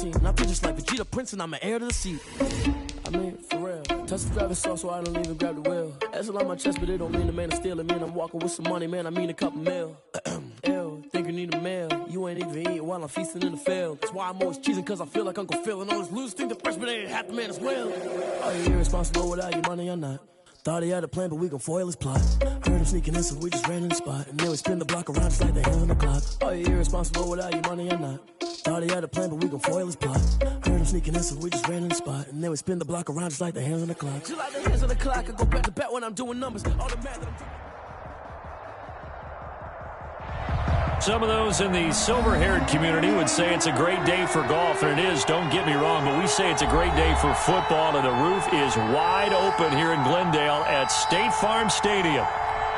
team. And I feel just like Vegeta Prince and I'm an heir to the seat. I mean, for real. Touch the driving soft so I don't even grab the wheel. That's a lot on my chest, but it don't mean the man is stealing. Man, I'm walking with some money, man, I mean a couple mil. Ew, think you need a meal. You ain't even eating while I'm feasting in the field. That's why I'm always cheesing, cause I feel like Uncle Phil. And all those losers think the freshman ain't half the man as well. Are you irresponsible without your money or not? Thought he had a plan, but we gon' foil his plot. Heard him sneaking in, so we just ran in the spot. And then we spin the block around just like the hands on the clock. Are you irresponsible without your money or not? Thought he had a plan, but we gon' foil his plot. Heard him sneaking in, so we just ran in the spot. And then we spin the block around just like the hands on the clock. Just like the hands on the clock, I go back to back when I'm doing numbers. All the math that I'm doing. Some of those in the silver-haired community would say it's a great day for golf, and it is, don't get me wrong, but we say it's a great day for football, and the roof is wide open here in Glendale at State Farm Stadium.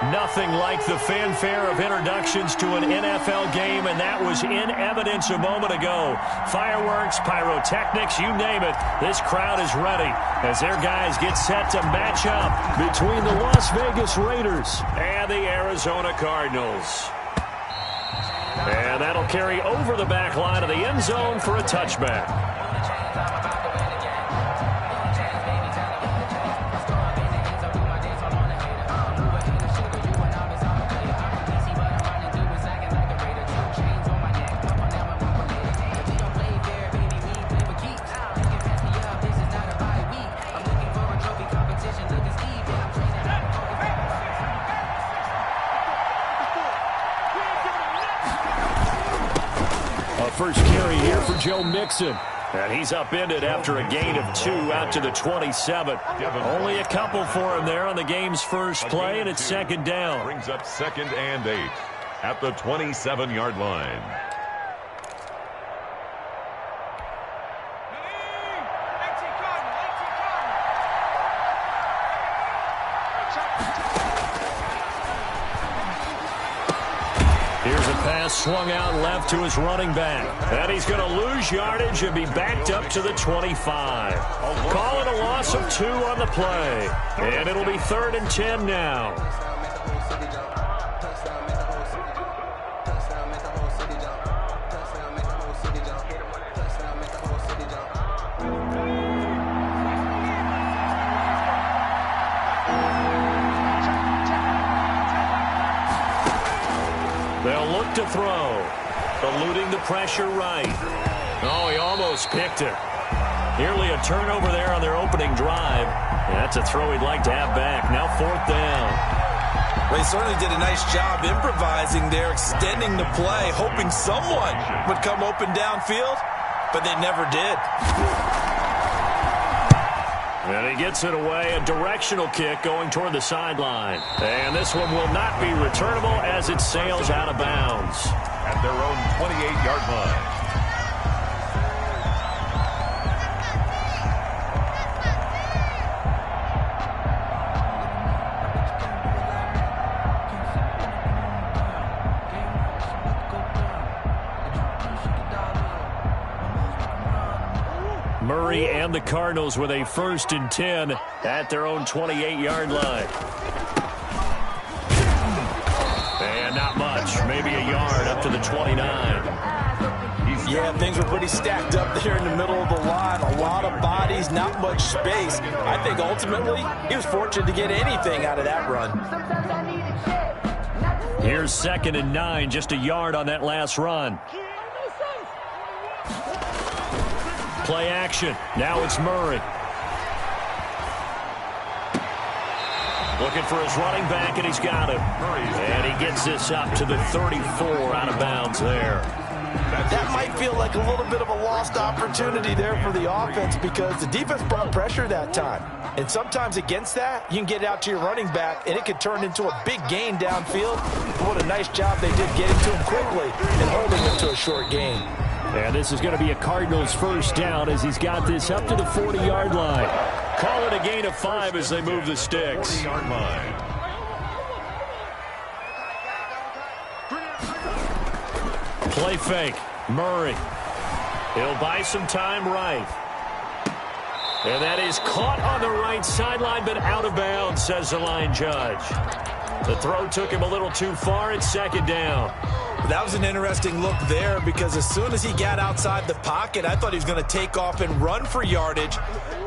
Nothing like the fanfare of introductions to an NFL game, and that was in evidence a moment ago. Fireworks, pyrotechnics, you name it, this crowd is ready as their guys get set to match up between the Las Vegas Raiders and the Arizona Cardinals. And that'll carry over the back line of the end zone for a touchback. First carry here for Joe Mixon. And he's upended after a gain of 2 out to the 27. Only a couple for him there on the game's first play, and it's second down. Brings up 2nd and 8 at the 27-yard line. Here's a pass swung out left to his running back. And he's going to lose yardage and be backed up to the 25. Call it a loss of 2 on the play. And it'll be 3rd and 10 now. They'll look to throw. Eluding the pressure right. Oh, he almost picked it. Nearly a turnover there on their opening drive. That's a throw he'd like to have back. Now 4th down. Well, he certainly did a nice job improvising there, extending the play, hoping someone would come open downfield, but they never did. And he gets it away, a directional kick going toward the sideline. And this one will not be returnable as it sails out of bounds. At their own 28-yard line. Murray and the Cardinals with a 1st and 10 at their own 28-yard line. And not much, maybe a yard up to the 29. Yeah, things were pretty stacked up there in the middle of the line. A lot of bodies, not much space. I think ultimately he was fortunate to get anything out of that run. Here's 2nd and 9, just a yard on that last run. Play action. Now it's Murray. Looking for his running back, and he's got him. And he gets this up to the 34 out of bounds there. That might feel like a little bit of a lost opportunity there for the offense because the defense brought pressure that time. And sometimes against that, you can get out to your running back, and it could turn into a big gain downfield. But what a nice job they did getting to him quickly and holding him to a short gain. And this is going to be a Cardinals 1st down as he's got this up to the 40-yard line. Call it a gain of 5 as they move the sticks. 40-yard line. Play fake. Murray. He'll buy some time right. And that is caught on the right sideline, but out of bounds, says the line judge. The throw took him a little too far. It's 2nd down. That was an interesting look there because as soon as he got outside the pocket, I thought he was going to take off and run for yardage.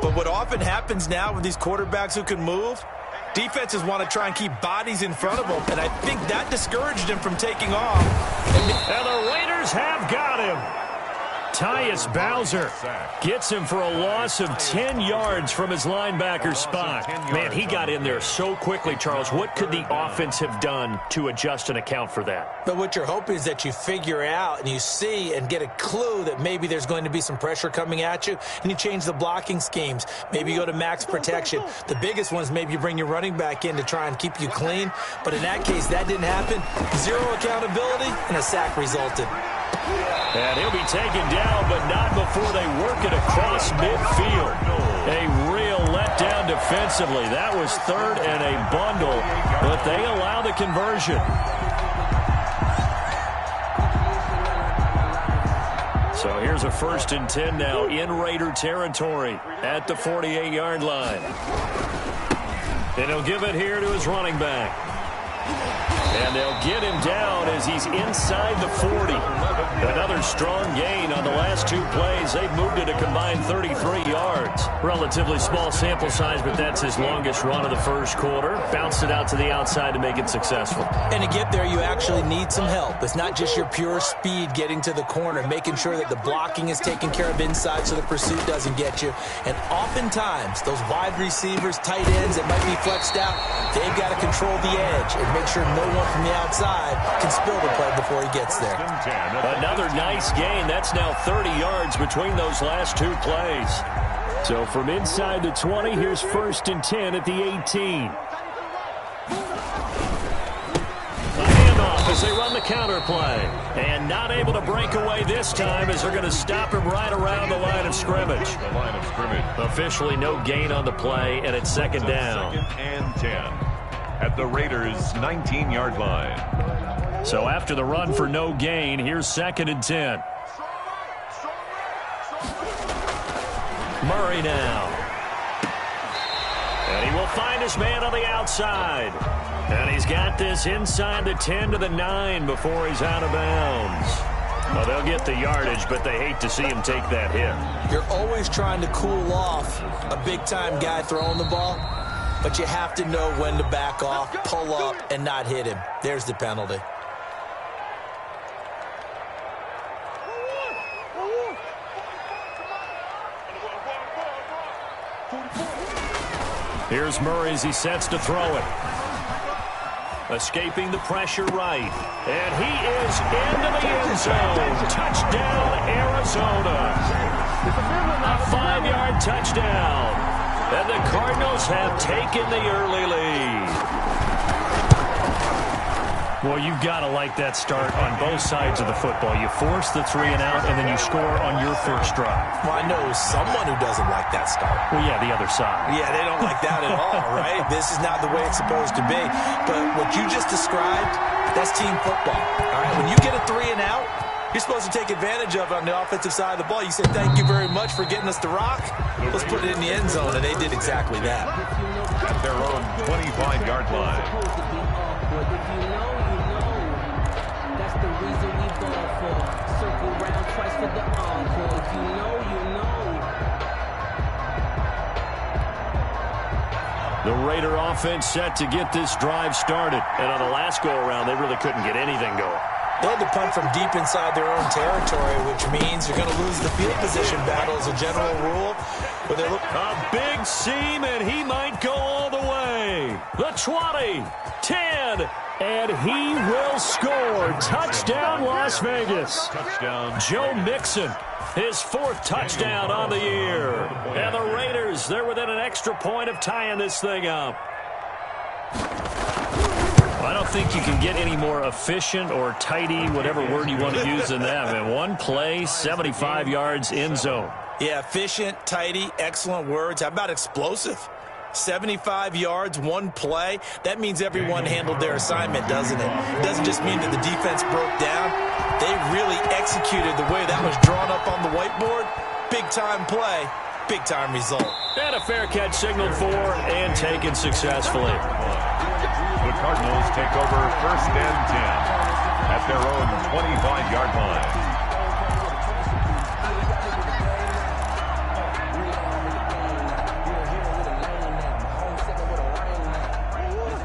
But what often happens now with these quarterbacks who can move, defenses want to try and keep bodies in front of them, and I think that discouraged him from taking off. And the Raiders have got him. Tyus Bowser gets him for a loss of 10 yards from his linebacker spot. Man, he got in there so quickly, Charles. What could the offense have done to adjust and account for that? But what you're hoping is that you figure out and you see and get a clue that maybe there's going to be some pressure coming at you, and you change the blocking schemes. Maybe you go to max protection. The biggest one is maybe you bring your running back in to try and keep you clean. But in that case, that didn't happen. Zero accountability, and a sack resulted. And he'll be taken down, but not before they work it across midfield. A real letdown defensively. That was third and a bundle, but they allow the conversion. So here's a 1st and 10 now in Raider territory at the 48-yard line. And he'll give it here to his running back. And they'll get him down as he's inside the 40. Another strong gain on the last 2 plays. They've moved it a combined 33 yards. Relatively small sample size, but that's his longest run of the first quarter. Bounced it out to the outside to make it successful. And to get there, you actually need some help. It's not just your pure speed getting to the corner, making sure that the blocking is taken care of inside so the pursuit doesn't get you. And oftentimes, those wide receivers, tight ends that might be flexed out, they've got to control the edge and make sure no one from the outside can spill the play before he gets there. Another nice gain. That's now 30 yards between those last 2 plays. So from inside the 20, here's 1st and 10 at the 18. A handoff as they run the counter play. And not able to break away this time as they're going to stop him right around the line of scrimmage. Officially no gain on the play, and it's 2nd down. 2nd and 10 at the Raiders' 19-yard line. So after the run for no gain, here's 2nd and 10. Murray now. And he will find his man on the outside. And he's got this inside the 10 to the 9 before he's out of bounds. Well, they'll get the yardage, but they hate to see him take that hit. You're always trying to cool off a big-time guy throwing the ball, but you have to know when to back off, pull up, and not hit him. There's the penalty. Here's Murray as he sets to throw it. Escaping the pressure right. And he is into the end zone. Touchdown, Arizona. A 5-yard touchdown. And the Cardinals have taken the early lead. Well, you've got to like that start on both sides of the football. You force the 3 and out, and then you score on your first drive. Well, I know someone who doesn't like that start. Well, yeah, the other side. Yeah, they don't like that at all, right? This is not the way it's supposed to be. But what you just described, that's team football. All right, when you get a 3 and out, you're supposed to take advantage of it on the offensive side of the ball. You said, thank you very much for getting us the rock. Let's put it in the end zone, and they did exactly that. At their own 25-yard line. The Raider offense set to get this drive started. And on the last go-around, they really couldn't get anything going. They had to punt from deep inside their own territory, which means you're going to lose the field position battle as a general rule. But they look a big seam, and he might go all the way. The 20, 10, and he will score. Touchdown, Las Vegas. Touchdown. Joe Mixon, his 4th touchdown on the year. And the Raiders, they're within an extra point of tying this thing up. I don't think you can get any more efficient or tidy, whatever word you want to use in that. I mean, 1 play, 75 yards, end zone. Yeah, efficient, tidy, excellent words. How about explosive? 75 yards, 1 play. That means everyone handled their assignment, doesn't it? It doesn't just mean that the defense broke down. They really executed the way that was drawn up on the whiteboard. Big-time play, big-time result. And a fair catch signaled for and taken successfully. The Cardinals take over 1st and 10 at at their own 25-yard line.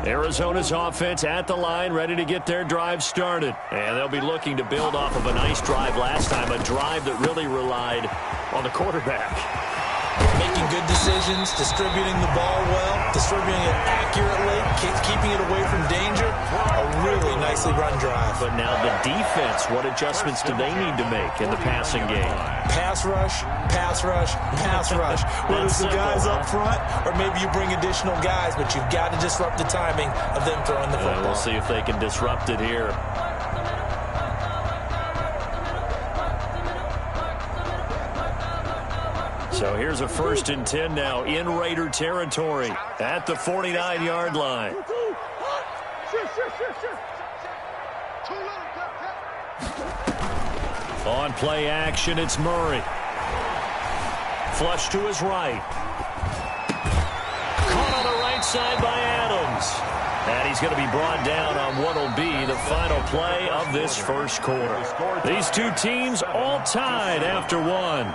Arizona's offense at the line, ready to get their drive started. And they'll be looking to build off of a nice drive last time, a drive that really relied on the quarterback. Making good decisions, distributing the ball well, distributing it accurately, keeping it away from danger. A really nicely run drive. But now the defense, what adjustments do they need to make in the passing game? Pass rush, pass rush, pass rush. Whether it's the guys up front or maybe you bring additional guys, but you've got to disrupt the timing of them throwing the football. We'll see if they can disrupt it here. So here's a 1st and 10 now in Raider territory at the 49-yard line. On play action, it's Murray. Flush to his right. Caught on the right side by Adams. And he's going to be brought down on what will be the final play of this first quarter. These two teams all tied after one.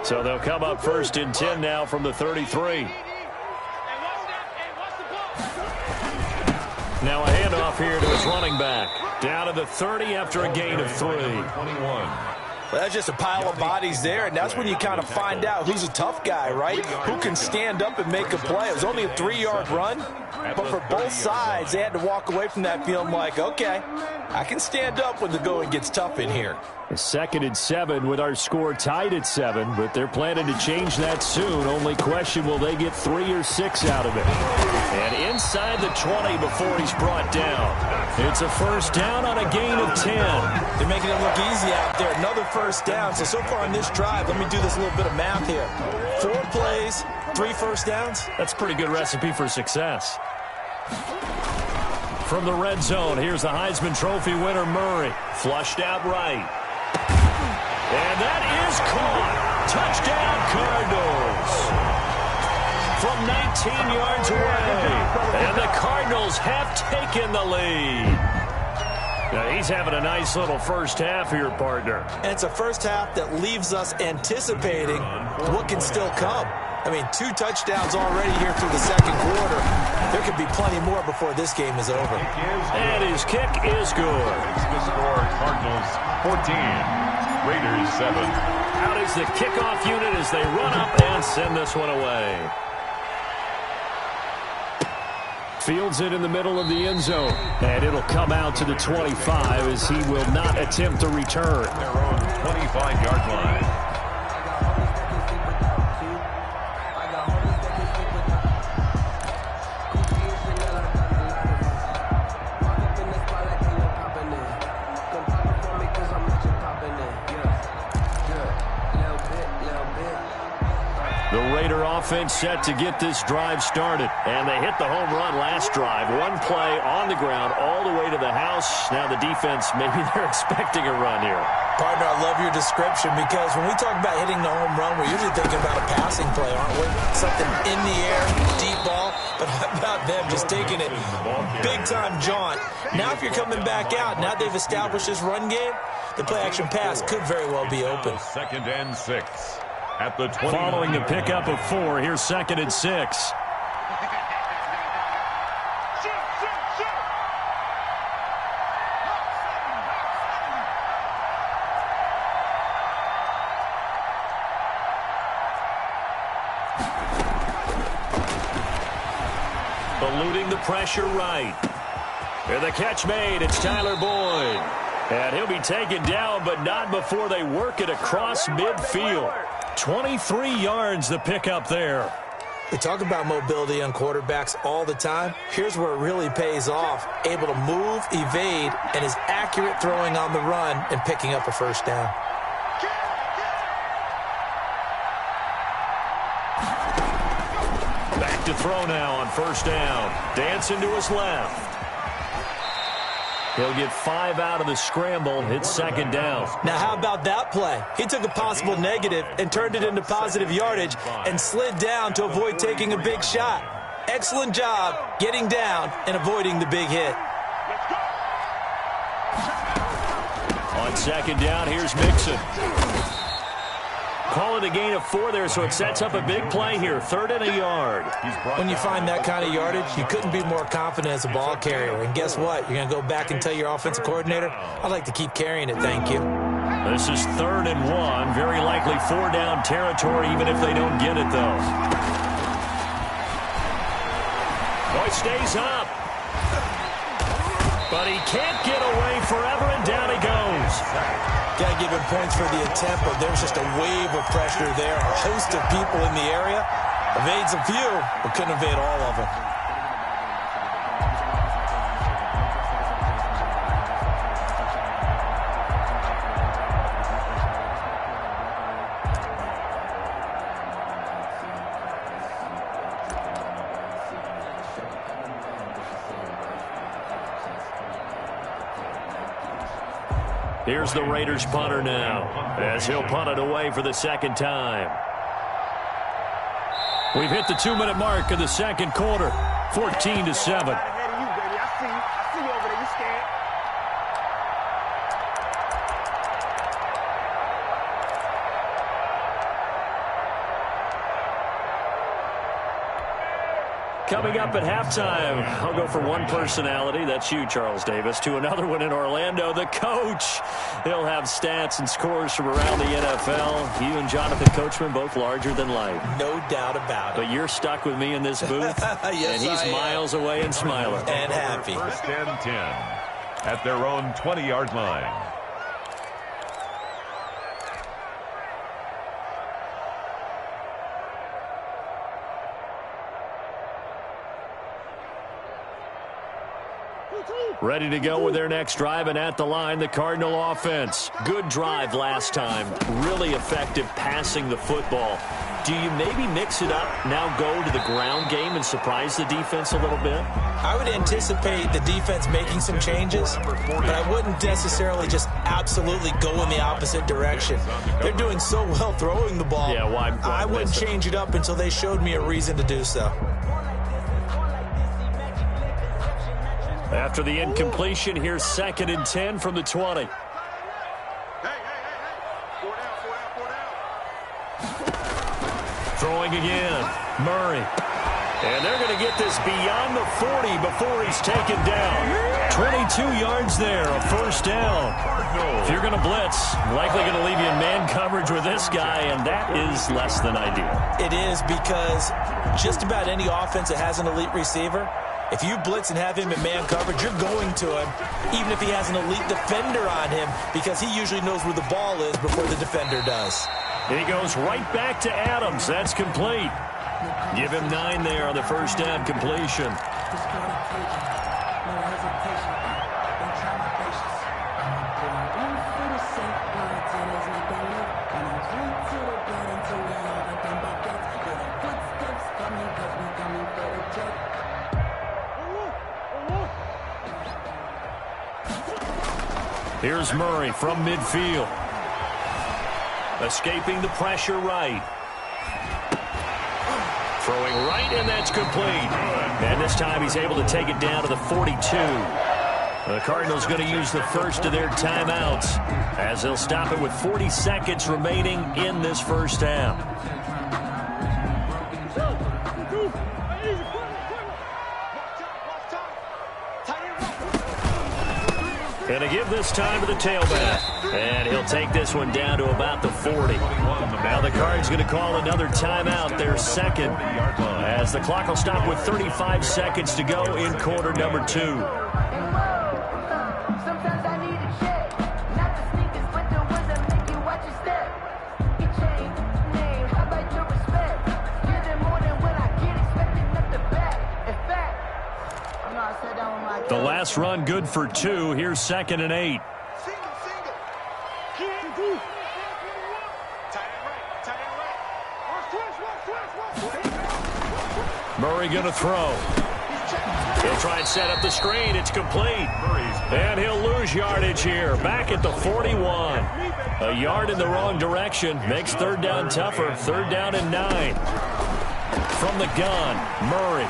So they'll come up 1st and 10 now from the 33. Now a handoff here to his running back. Down to the 30 after a gain of 3. 21. Well, that's just a pile of bodies there, and that's when you kind of find out who's a tough guy, right? Who can stand up and make a play. It was only a 3-yard run, but for both sides, they had to walk away from that feeling like, okay, I can stand up when the going gets tough in here. 2nd and 7 with our score tied at 7, but they're planning to change that soon. Only question, will they get 3 or 6 out of it? And inside the 20 before he's brought down. It's a 1st down on a gain of 10. They're making it look easy out there. Another 1st down. So far on this drive, let me do this little bit of math here. 4 plays, 3 1st downs. That's a pretty good recipe for success. From the red zone, here's the Heisman Trophy winner, Murray. Flushed out right. And that is caught. Touchdown, Cardinals. From 19 yards away. And the Cardinals have taken the lead. Now he's having a nice little first half here, partner. And it's a first half that leaves us anticipating what can still come. I mean, 2 touchdowns already here through the second quarter. There could be plenty more before this game is over. And his kick is good. The score, Cardinals 14, Raiders 7. Out is the kickoff unit as they run up and send this one away. Fields it in the middle of the end zone. And it'll come out to the 25 as he will not attempt to return. Their own 25-yard line. Offense set to get this drive started. And they hit the home run last drive. One play on the ground all the way to the house. Now the defense, maybe they're expecting a run here. Partner, I love your description because when we talk about hitting the home run, we're usually thinking about a passing play, aren't we? Something in the air, deep ball. But how about them just taking it big-time jaunt? Now if you're coming back out, now they've established this run game, the play-action pass could very well be open. 2nd and 6. At the 20. Following the pickup of 4, here's 2nd and 6. Eluding the pressure right. And the catch made. It's Tyler Boyd. And he'll be taken down, but not before they work it across midfield. 23 yards the pickup there. We talk about mobility on quarterbacks all the time. Here's where it really pays off. Able to move, evade, and is accurate throwing on the run and picking up a 1st down. Back to throw now on 1st down. Dancing to his left. He'll get 5 out of the scramble. It's second down. Now, how about that play? He took a possible negative and turned it into positive yardage and slid down to avoid taking a big shot. Excellent job getting down and avoiding the big hit. On second down, here's Mixon. Call it a gain of 4 there, so it sets up a big play here. 3rd and a yard. When you find that kind of yardage, you couldn't be more confident as a ball carrier. And guess what? You're going to go back and tell your offensive coordinator, I'd like to keep carrying it, thank you. This is 3rd and 1. Very likely 4-down territory, even if they don't get it, though. Boy stays up. But he can't get away forever, and down he goes. Got to give him points for the attempt, but there's just a wave of pressure there. A host of people in the area. Evades a few, but couldn't evade all of them. Here's the Raiders punter now, as he'll punt it away for the second time. We've hit the 2-minute mark of the second quarter, 14-7. Coming up at halftime, I'll go for one personality. That's you, Charles Davis. To another one in Orlando, the coach. He'll have stats and scores from around the NFL. You and Jonathan Coachman, both larger than life. No doubt about it. But you're stuck with me in this booth, yes, and he's miles away and smiling. And happy. 1st and 10 at their own 20-yard line. Ready to go with their next drive, and at the line, the Cardinal offense. Good drive last time. Really effective passing the football. Do you maybe mix it up, now go to the ground game and surprise the defense a little bit? I would anticipate the defense making some changes, but I wouldn't necessarily just absolutely go in the opposite direction. They're doing so well throwing the ball. Yeah, why I wouldn't change it up until they showed me a reason to do so. After the incompletion, here's 2nd and 10 from the 20. Throwing again, Murray. And they're going to get this beyond the 40 before he's taken down. 22 yards there, a 1st down. If you're going to blitz, likely going to leave you in man coverage with this guy, and that is less than ideal. It is, because just about any offense that has an elite receiver, if you blitz and have him in man coverage, you're going to him, even if he has an elite defender on him, because he usually knows where the ball is before the defender does. He goes right back to Adams. That's complete. Give him 9 there on the 1st down completion. Here's Murray from midfield. Escaping the pressure right. Throwing right, and that's complete. And this time he's able to take it down to the 42. The Cardinals going to use the first of their timeouts, as they'll stop it with 40 seconds remaining in this first half. Going to give this time to the tailback. And he'll take this one down to about the 40. Now the Cards going to call another timeout, their 2nd, as the clock will stop with 35 seconds to go in quarter number 2. The last run good for 2. Here's 2nd and 8. Murray going to throw. He'll try and set up the screen. It's complete. And he'll lose yardage here. Back at the 41. A yard in the wrong direction. Makes third down tougher. Third down and 9. From the gun, Murray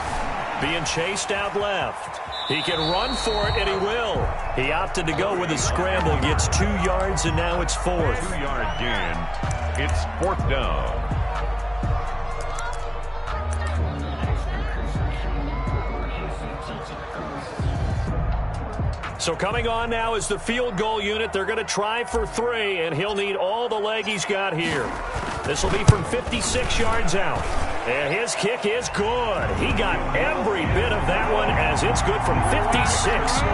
being chased out left. He can run for it, and he will. He opted to go with a scramble. Gets 2 yards, and now it's 4th. 2-yard gain. It's 4th down. So coming on now is the field goal unit. They're going to try for 3, and he'll need all the leg he's got here. This will be from 56 yards out. And his kick is good. He got every bit of that one as it's good from 56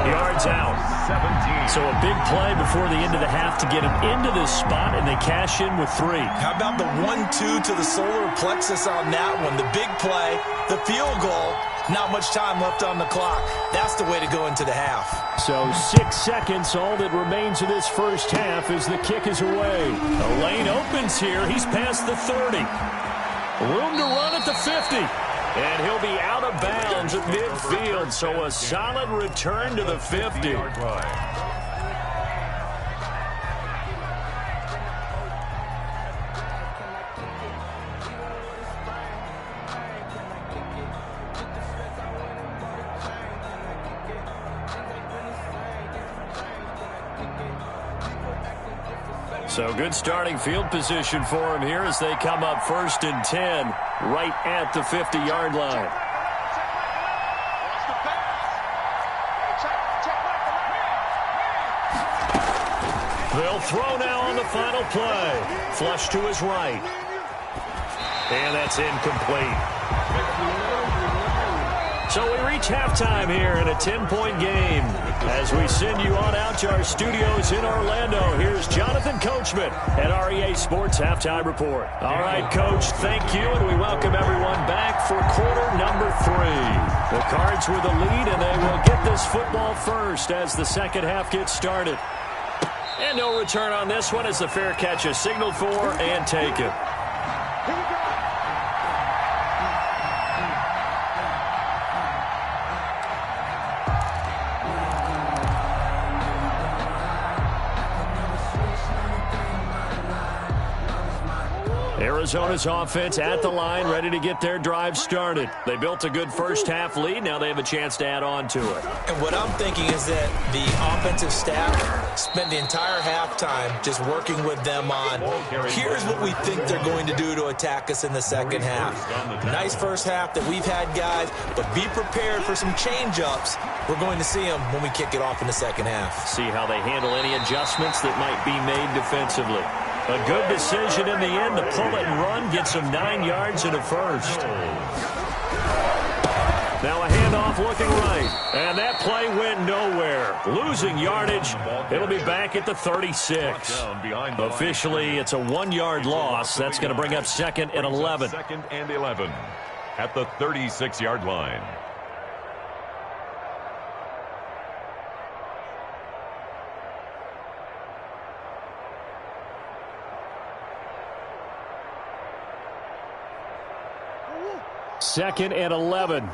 yards out. 17. So a big play before the end of the half to get him into this spot, and they cash in with 3. How about the 1-2 to the solar plexus on that one? The big play, the field goal, not much time left on the clock. That's the way to go into the half. So 6 seconds, all that remains of this first half as the kick is away. The lane opens here. He's past the 30. Room to run at the 50. And he'll be out of bounds at midfield. So a solid return to the 50. So good starting field position for him here as they come up 1st and 10 right at the 50-yard line. They'll throw now on the final play. Flush to his right. And that's incomplete. So we reach halftime here in a 10-point game. As we send you on out to our studios in Orlando, here's Jonathan Coachman at REA Sports Halftime Report. All right, Coach, thank you, and we welcome everyone back for quarter number 3. The Cards with the lead, and they will get this football first as the second half gets started. And no return on this one as the fair catch is signaled for and taken. Arizona's offense at the line, ready to get their drive started. They built a good first half lead. Now they have a chance to add on to it. And what I'm thinking is that the offensive staff spent the entire halftime just working with them on, here's what we think they're going to do to attack us in the second half. Nice first half that we've had, guys, but be prepared for some change-ups. We're going to see them when we kick it off in the second half. See how they handle any adjustments that might be made defensively. A good decision in the end to pull it and run, gets him 9 yards and a first. Now a handoff looking right, and that play went nowhere. Losing yardage, it'll be back at the 36. Officially, it's a 1-yard loss. That's going to bring up 2nd and 11. 2nd and 11 at the 36-yard line. Second and 11. A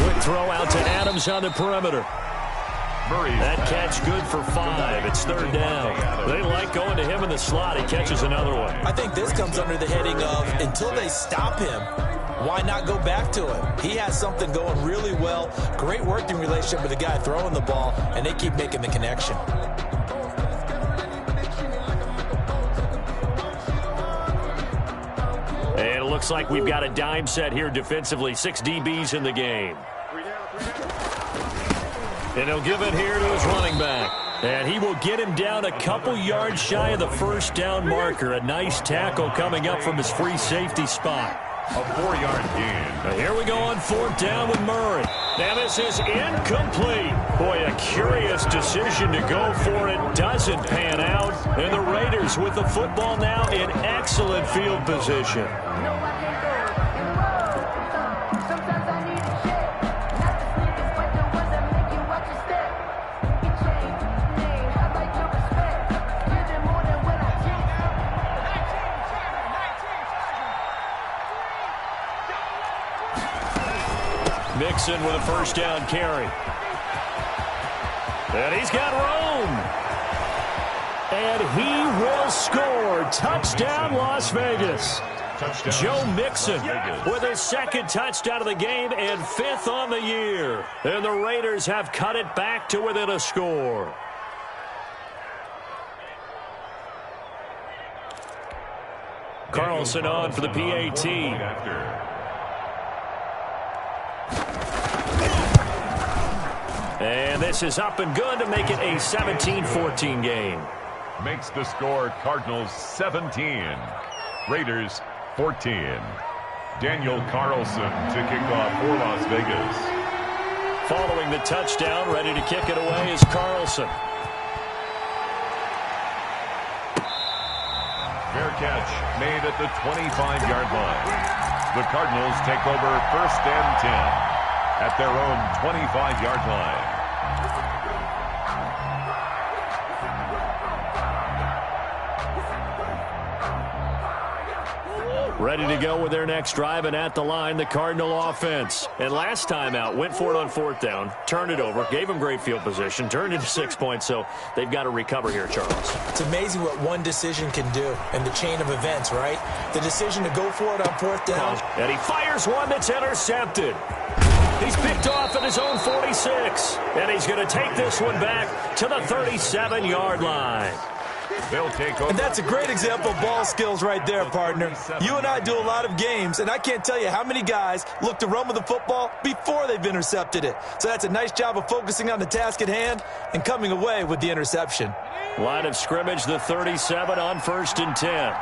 quick throw out to Adams on the perimeter. That catch good for 5. It's 3rd down. They like going to him in the slot. He catches another one. I think this comes under the heading of until they stop him, why not go back to him? He has something going really well. Great working relationship with the guy throwing the ball, and they keep making the connection. And it looks like we've got a dime set here defensively. 6 DBs in the game. And he'll give it here to his running back. And he will get him down a couple yards shy of the first down marker. A nice tackle coming up from his free safety spot. A 4-yard gain. Now here we go on 4th down with Murray. Now this is incomplete. Boy, a curious decision to go for it. Doesn't pan out. And the Raiders with the football now in excellent field position. Mixon with a first down carry. And he's got room. And he will score. Touchdown, Las Vegas. Joe Mixon with his second touchdown of the game and 5th on the year. And the Raiders have cut it back to within a score. Carlson on for the PAT. And this is up and good to make it a 17-14 game. Makes the score Cardinals 17, Raiders 14. Daniel Carlson to kick off for Las Vegas. Following the touchdown, ready to kick it away is Carlson. Fair catch made at the 25-yard line. The Cardinals take over 1st and 10 at their own 25-yard line. Ready to go with their next drive, and at the line, the Cardinal offense. And last time out, went for it on 4th down, turned it over, gave them great field position, turned it to 6 points, so they've got to recover here, Charles. It's amazing what one decision can do in the chain of events, right? The decision to go for it on 4th down. And he fires one that's intercepted. He's picked off at his own 46, and he's going to take this one back to the 37-yard line. They'll take over. And that's a great example of ball skills right there, partner. You and I do a lot of games, and I can't tell you how many guys look to run with the football before they've intercepted it. So that's a nice job of focusing on the task at hand and coming away with the interception. Line of scrimmage, the 37 on 1st and 10.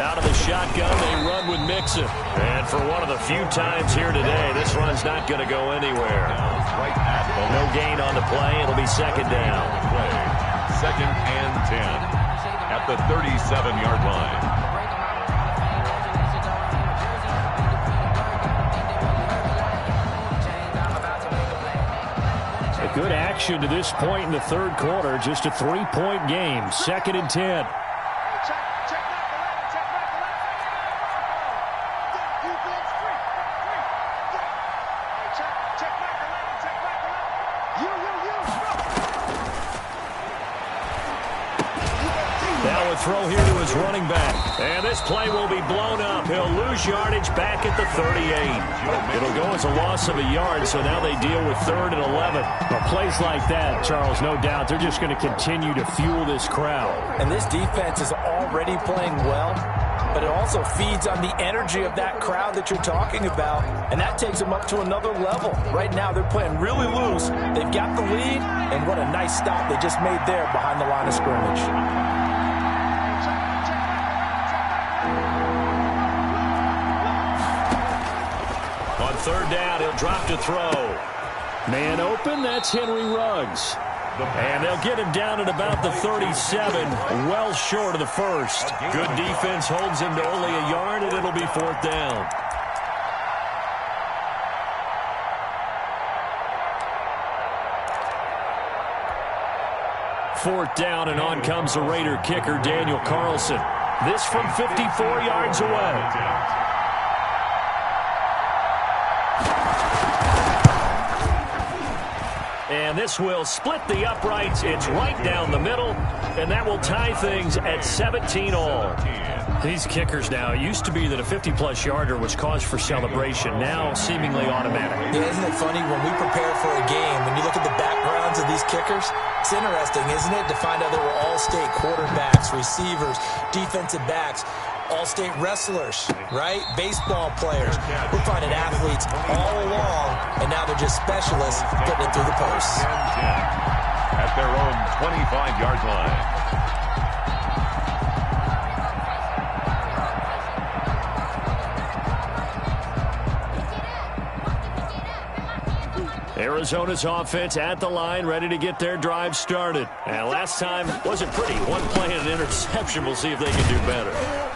Out of the shotgun, they run with Mixon. And for one of the few times here today, this run's not going to go anywhere. No gain on the play. It'll be 2nd down. 2nd and 10 at the 37-yard line. A good action to this point in the 3rd quarter. Just a 3-point game. 2nd and 10. Throw here to his running back. And this play will be blown up. He'll lose yardage back at the 38. It'll go as a loss of a yard, so now they deal with 3rd and 11. Well, plays like that, Charles, no doubt, they're just going to continue to fuel this crowd. And this defense is already playing well, but it also feeds on the energy of that crowd that you're talking about, and that takes them up to another level. Right now, they're playing really loose. They've got the lead, and what a nice stop they just made there behind the line of scrimmage. On 3rd down, he'll drop to throw. Man open, that's Henry Ruggs. And they'll get him down at about the 37, well short of the 1st. Good defense holds him to only a yard, and it'll be 4th down. Fourth down, and on comes the Raider kicker, Daniel Carlson. This from 54 yards away. And this will split the uprights. It's right down the middle, and that will tie things at 17 all. These kickers now, it used to be that a 50-plus yarder was cause for celebration, now seemingly automatic. Yeah, isn't it funny? When we prepare for a game, when you look at the backgrounds of these kickers, it's interesting, isn't it, to find out they were all-state quarterbacks, receivers, defensive backs, all-state wrestlers, right? Baseball players. We're finding athletes all along, and now they're just specialists putting it through the posts. At their own 25-yard line. Arizona's offense at the line, ready to get their drive started. And last time wasn't pretty. One play and an interception. We'll see if they can do better.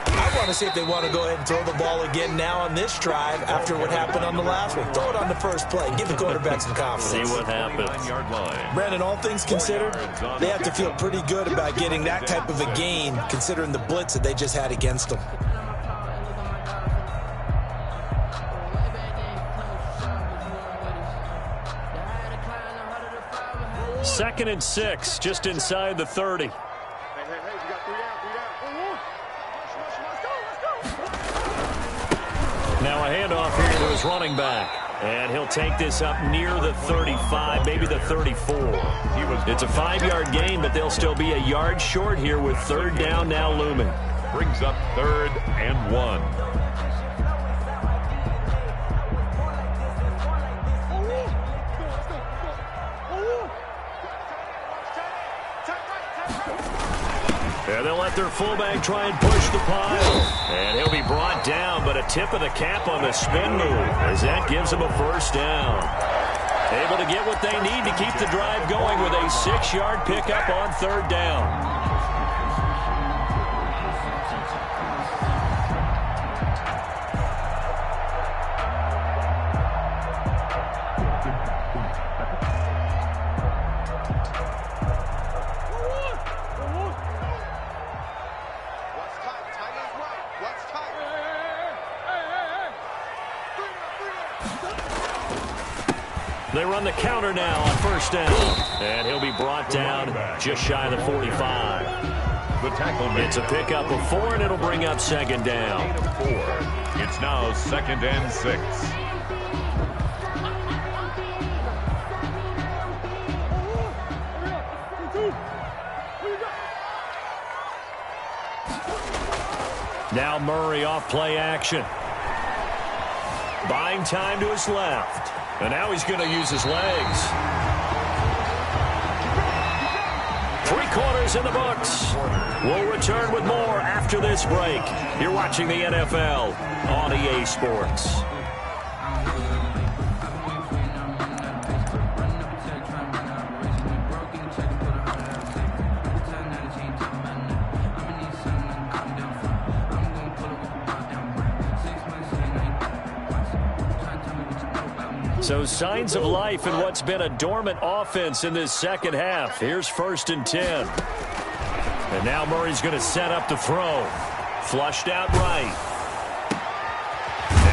I want to see if they want to go ahead and throw the ball again now on this drive after what happened on the last one. Throw it on the first play. Give the quarterback some confidence. See what happens. Brandon, all things considered, they have to feel pretty good about getting that type of a gain considering the blitz that they just had against them. 2nd and 6, just inside the 30. Now a handoff here to his running back. And he'll take this up near the 35, maybe the 34. It's a 5-yard gain, but they'll still be a yard short here with 3rd down now looming. Brings up 3rd and 1. And they'll let their fullback try and push the pile. And he'll be brought down, but a tip of the cap on the spin move as that gives him a 1st down. Able to get what they need to keep the drive going with a 6-yard pickup on 3rd down. They run the counter now on 1st down. And he'll be brought down just shy of the 45. The tackle It's a pickup of 4, and it'll bring up 2nd down. 4. It's now 2nd and 6. Now Murray off play action. Buying time to his left. And now he's going to use his legs. 3 quarters in the books. We'll return with more after this break. You're watching the NFL on EA Sports. So signs of life in what's been a dormant offense in this 2nd half. Here's 1st and 10. And now Murray's going to set up the throw. Flushed out right.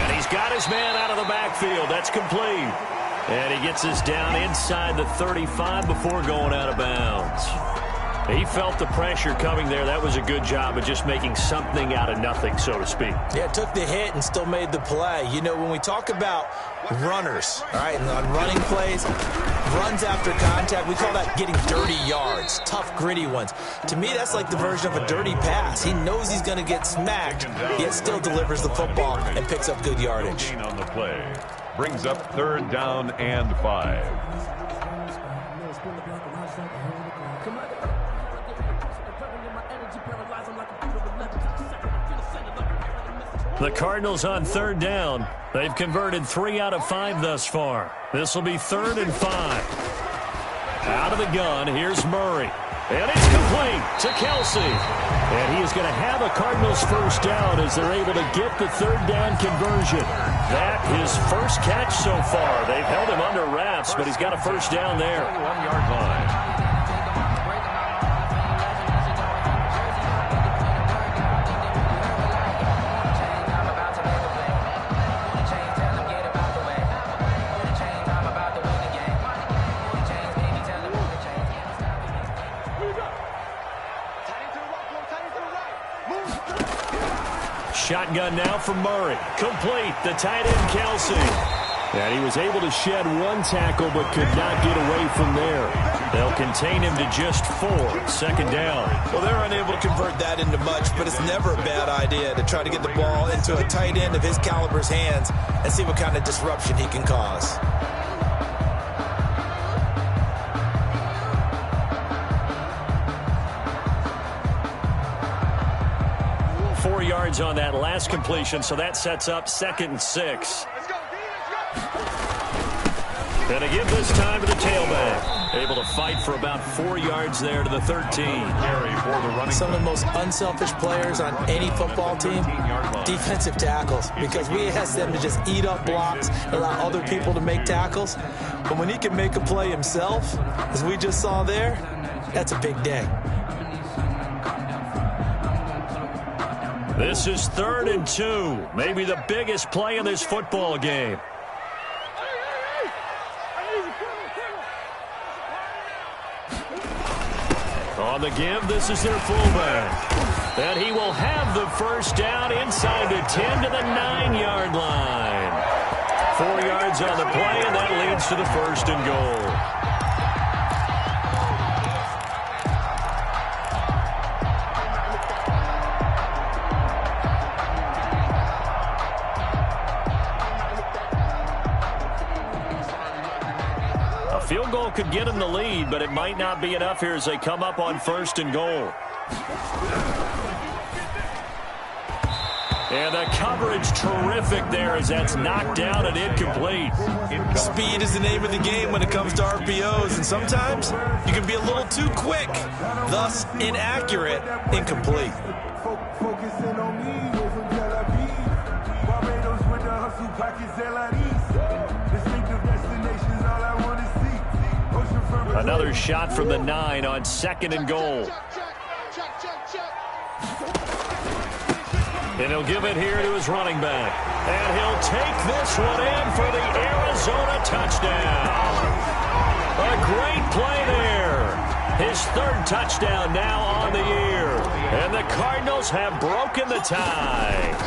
And he's got his man out of the backfield. That's complete. And he gets this down inside the 35 before going out of bounds. He felt the pressure coming there. That was a good job of just making something out of nothing, so to speak. Yeah, took the hit and still made the play. You know, when we talk about runners, all right, and on running plays, runs after contact, we call that getting dirty yards, tough, gritty ones. To me, that's like the version of a dirty pass. He knows he's going to get smacked, yet still delivers the football and picks up good yardage. On the play. Brings up 3rd down and 5. The Cardinals on 3rd down. They've converted 3 out of 5 thus far. This will be 3rd and 5. Out of the gun, here's Murray. And it's complete to Kelsey. And he is going to have a Cardinals 1st down as they're able to get the 3rd down conversion. That his 1st catch so far. They've held him under wraps, but he's got a 1st down there. 1-yard line. Shotgun now from Murray. Complete. The tight end, Kelsey. And he was able to shed 1 tackle but could not get away from there. They'll contain him to just 4. 2nd down. Well, they're unable to convert that into much, but it's never a bad idea to try to get the ball into a tight end of his caliber's hands and see what kind of disruption he can cause. Yards on that last completion, so that sets up 2nd and 6. And to give this time to the tailback. Able to fight for about 4 yards there to the 13. Some of the most unselfish players on any football team, defensive tackles, because we ask them to just eat up blocks, allow other people to make tackles. But when he can make a play himself, as we just saw there, that's a big day. This is 3rd and 2. Maybe the biggest play in this football game. On the give, this is their fullback. And he will have the first down inside the 10 to the 9-yard line. 4 yards on the play, and that leads to the first and goal. Field goal could get them the lead, but it might not be enough here as they come up on first and goal. And the coverage terrific there as that's knocked down and incomplete. Speed is the name of the game when it comes to RPOs, and sometimes you can be a little too quick, thus inaccurate, incomplete. Focusing on me, way from Tel Aviv. Barbados with the hustle pockets, distinctive destinations, all I want to see. Another shot from the 9 on second and goal. And he'll give it here to his running back. And he'll take this one in for the Arizona touchdown. A great play there. His third touchdown now on the year. And the Cardinals have broken the tie.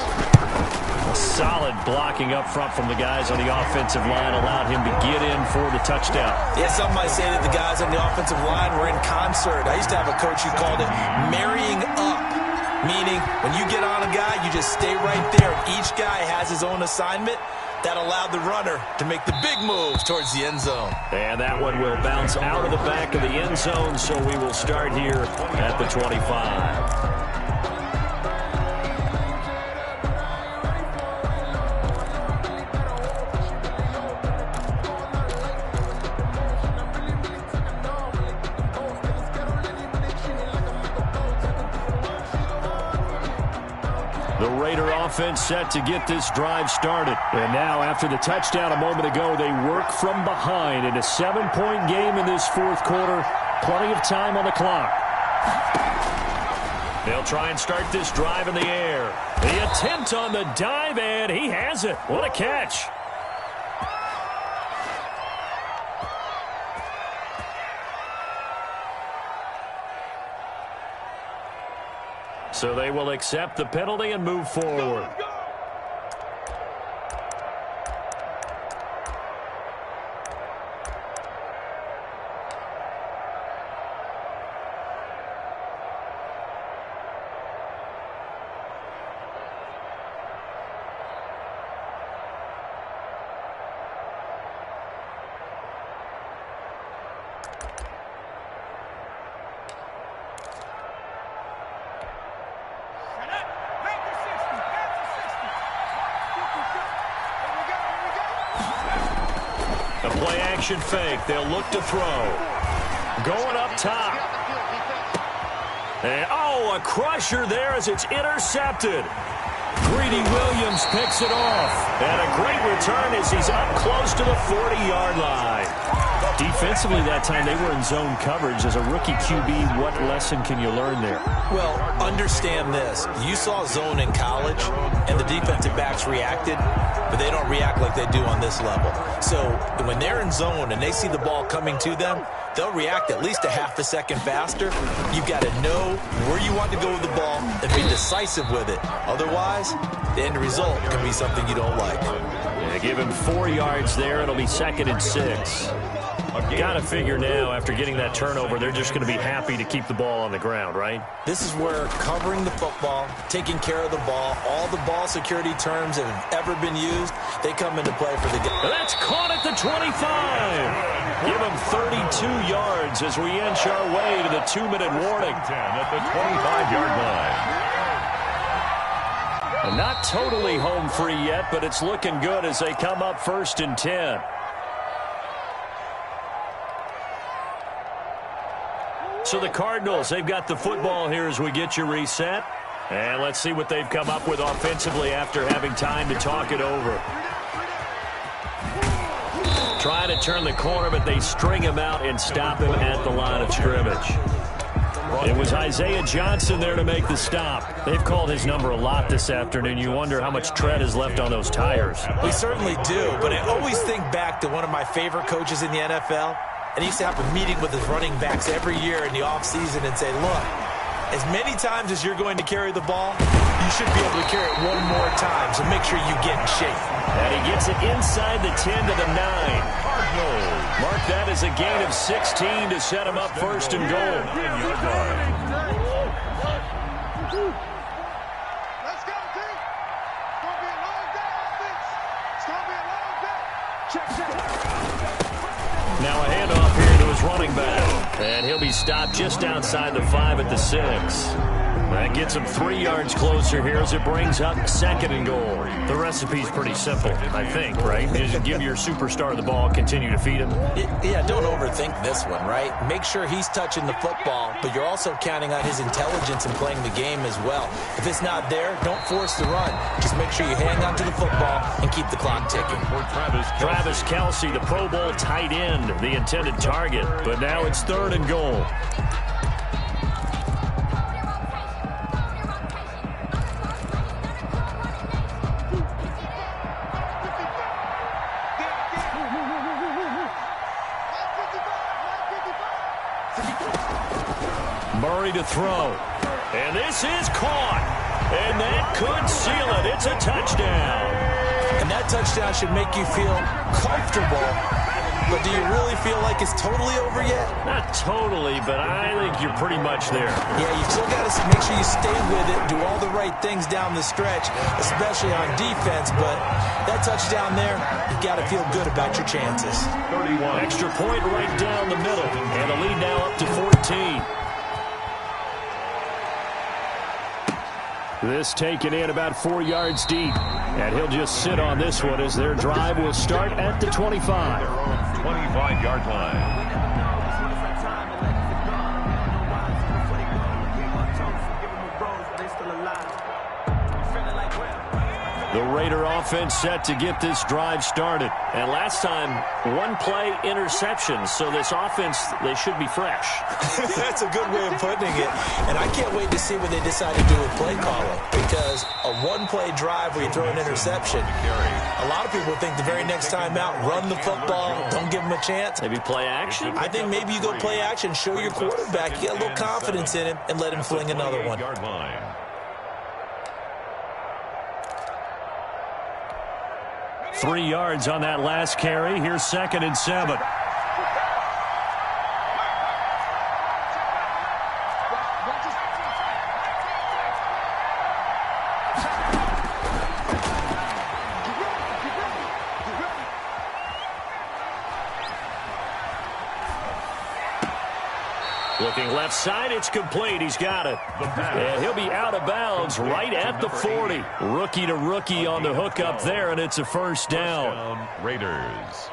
Solid blocking up front from the guys on the offensive line allowed him to get in for the touchdown. Yeah, some might say that the guys on the offensive line were in concert. I used to have a coach who called it marrying up, meaning when you get on a guy, you just stay right there. Each guy has his own assignment. That allowed the runner to make the big moves towards the end zone. And that one will bounce out of the back of the end zone, so we will start here at the 25. The Raider offense set to get this drive started. And now, after the touchdown a moment ago, they work from behind in a 7-point game in this fourth quarter. Plenty of time on the clock. They'll try and start this drive in the air. The attempt on the dive, and he has it. What a catch. So they will accept the penalty and move forward. A play-action fake. They'll look to throw. Going up top. And, a crusher there as it's intercepted. Greedy Williams picks it off. And a great return as he's up close to the 40-yard line. Defensively that time, they were in zone coverage. As a rookie QB, what lesson can you learn there? Well, understand this. You saw zone in college, and the defensive backs reacted, but they don't react like they do on this level. So when they're in zone and they see the ball coming to them, they'll react at least a half a second faster. You've got to know where you want to go with the ball and be decisive with it. Otherwise, the end result can be something you don't like. They give him 4 yards there. It'll be 2nd and 6. Got to figure now, after getting that turnover, they're just going to be happy to keep the ball on the ground, right? This is where covering the football, taking care of the ball, all the ball security terms that have ever been used, they come into play for the game. That's caught at the 25. Give him 32 yards as we inch our way to the 2-minute warning. 10 at the 25-yard line. And not totally home free yet, but it's looking good as they come up 1st and 10. So the Cardinals, they've got the football here as we get you reset. And let's see what they've come up with offensively after having time to talk it over. Trying to turn the corner, but they string him out and stop him at the line of scrimmage. It was Isaiah Johnson there to make the stop. They've called his number a lot this afternoon. You wonder how much tread is left on those tires. We certainly do, but I always think back to one of my favorite coaches in the NFL. and he used to have a meeting with his running backs every year in the offseason and say, look, as many times as you're going to carry the ball, you should be able to carry it one more time, so make sure you get in shape. And he gets it inside the 10 to the 9. Mark that as a gain of 16 to set him up first and goal. Let's go, team. It's going to be a long day, offense. It's going to be a long day. Check. Now a handoff here to his running back. And he'll be stopped just outside the 5 at the 6. That gets him 3 yards closer here as it brings up 2nd and goal. The recipe's pretty simple, I think, right? Just give your superstar the ball, continue to feed him. Yeah, don't overthink this one, right? Make sure he's touching the football, but you're also counting on his intelligence in playing the game as well. If it's not there, don't force the run. Just make sure you hang on to the football and keep the clock ticking. Travis Kelce, the Pro Bowl tight end, the intended target. But now it's 3rd and goal. Murray to throw. And this is caught. And that could seal it. It's a touchdown. And that touchdown should make you feel comfortable. But do you really feel like it's totally over yet? Not totally, but I think you're pretty much there. Yeah, you still got to make sure you stay with it, do all the right things down the stretch, especially on defense. But that touchdown there, you got to feel good about your chances. 31. Extra point right down the middle. And the lead now up to 14. This taken in about 4 yards deep. And he'll just sit on this one as their drive will start at the 25. 25-yard line. The Raider offense set to get this drive started. And last time, 1-play interception. So this offense, they should be fresh. That's a good way of putting it. And I can't wait to see what they decide to do with play calling. Because a 1-play drive where you throw an interception, a lot of people think the very next time out, run the football, don't give them a chance. Maybe play action? I think maybe you go play action, show your quarterback, get a little confidence in him, and let him fling another one. 3 yards on that last carry. Here's 2nd and 7. Looking left side, it's complete. He's got it. And he'll be out of bounds right at the 40. Rookie to rookie on the hook up there, and it's a first down. Raiders.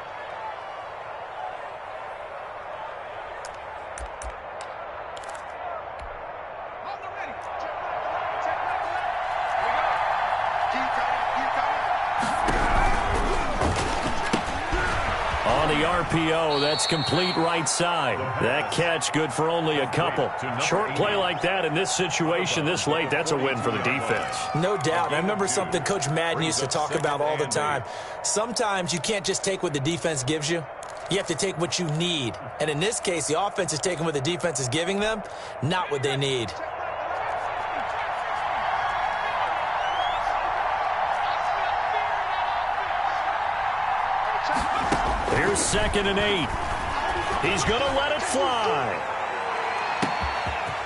On the RPO, that's complete right side. That catch good for only a couple. Short play like that in this situation this late, that's a win for the defense. No doubt. I remember something Coach Madden used to talk about all the time. Sometimes you can't just take what the defense gives you. You have to take what you need. And in this case, the offense is taking what the defense is giving them, not what they need. Here's 2nd and 8. He's going to let it fly.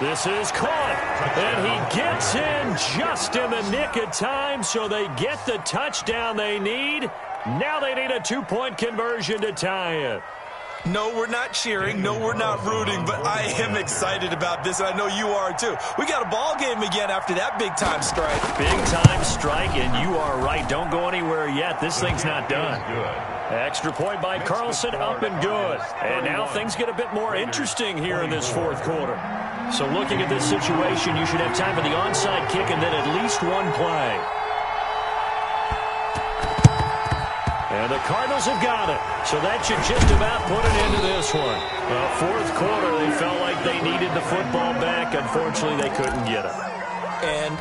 This is caught. And he gets in just in the nick of time, so they get the touchdown they need. Now they need a 2-point conversion to tie it. No, we're not cheering. No, we're not rooting, but I am excited about this, and I know you are too. We got a ball game again after that big-time strike. Big-time strike, and you are right. Don't go anywhere yet. This thing's not done. Extra point by Carlson, up and good. And now things get a bit more interesting here in this 4th quarter. So looking at this situation, you should have time for the onside kick and then at least 1 play. And the Cardinals have got it. So that should just about put an end to this one. Well, 4th quarter, they felt like they needed the football back. Unfortunately, they couldn't get it. And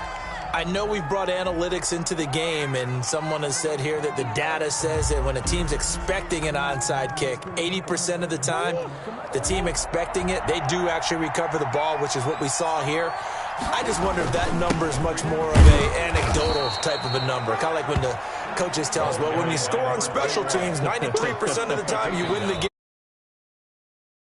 I know we've brought analytics into the game, and someone has said here that the data says that when a team's expecting an onside kick, 80% of the time, the team expecting it, they do actually recover the ball, which is what we saw here. I just wonder if that number is much more of a anecdotal type of a number, kind of like when the coaches tell us, well, when you score on special teams, 93% of the time you win the